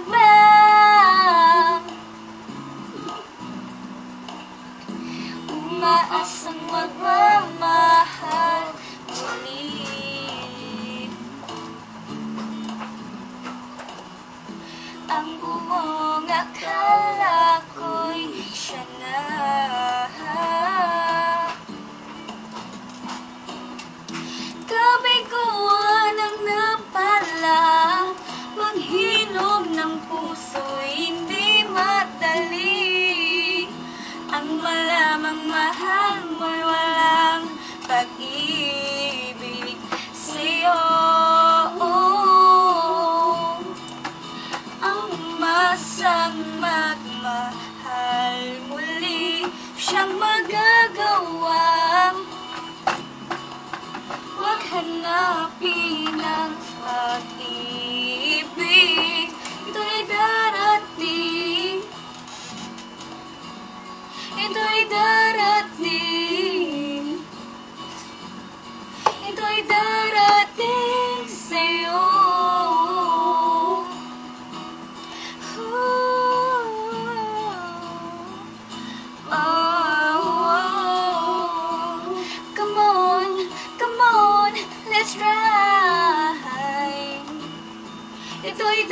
lamang. Umaasang magmamahal muli. Ang buong akala ko'y siya na. Kabiguan ang napala, maghilom ng puso'y hindi madali. Ang malamang mahal mo'y walang pag-ibig sa'yo. Ang masang magmahal muli, siyang magagawang huwag hanapin ang pag-ibig. Ito'y darating, ito'y darating, ito'y darating sa'yo. Let's try. Ito'y